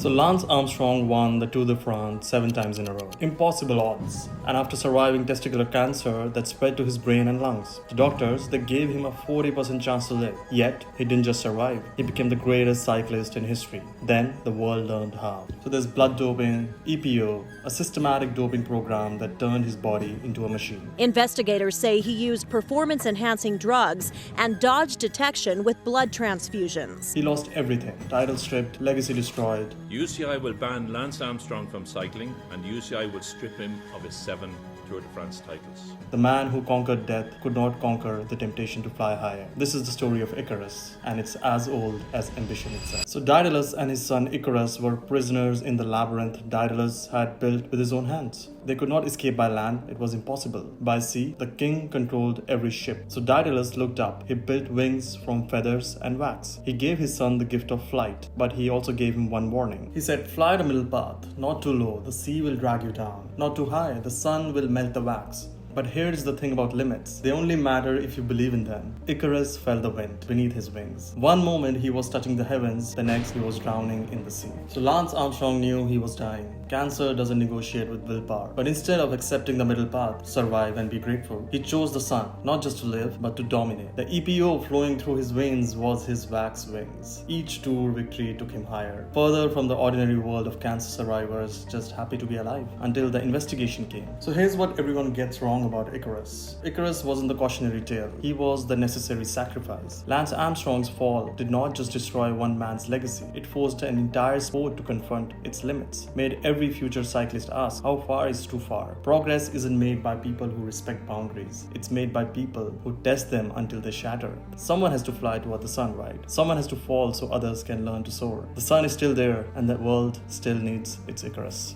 So Lance Armstrong won the Tour de France 7 times in a row. Impossible odds. And after surviving testicular cancer that spread to his brain and lungs, the doctors, they gave him a 40% chance to live. Yet, he didn't just survive. He became the greatest cyclist in history. Then, the world learned how. So there's blood doping, EPO, a systematic doping program that turned his body into a machine. Investigators say he used performance-enhancing drugs and dodged detection with blood transfusions. He lost everything. Title stripped, legacy destroyed. UCI will ban Lance Armstrong from cycling, and UCI will strip him of his 7 Tour de France titles. The man who conquered death could not conquer the temptation to fly higher. This is the story of Icarus, and it's as old as ambition itself. So Daedalus and his son Icarus were prisoners in the labyrinth Daedalus had built with his own hands. They could not escape by land, it was impossible. By sea, the king controlled every ship. So Daedalus looked up. He built wings from feathers and wax. He gave his son the gift of flight, but he also gave him one warning. He said, "Fly the middle path, not too low, the sea will drag you down. Not too high, the sun will melt the wax." But here is the thing about limits. They only matter if you believe in them. Icarus felt the wind beneath his wings. One moment he was touching the heavens, the next he was drowning in the sea. So Lance Armstrong knew he was dying. Cancer doesn't negotiate with willpower. But instead of accepting the middle path, survive and be grateful, he chose the sun, not just to live, but to dominate. The EPO flowing through his veins was his wax wings. Each tour victory took him higher, further from the ordinary world of cancer survivors just happy to be alive, until the investigation came. So here's what everyone gets wrong about Icarus. Icarus wasn't the cautionary tale. He was the necessary sacrifice. Lance Armstrong's fall did not just destroy one man's legacy. It forced an entire sport to confront its limits. Made every future cyclist ask, how far is too far? Progress isn't made by people who respect boundaries. It's made by people who test them until they shatter. Someone has to fly toward the sun, right? Someone has to fall so others can learn to soar. The sun is still there and the world still needs its Icarus.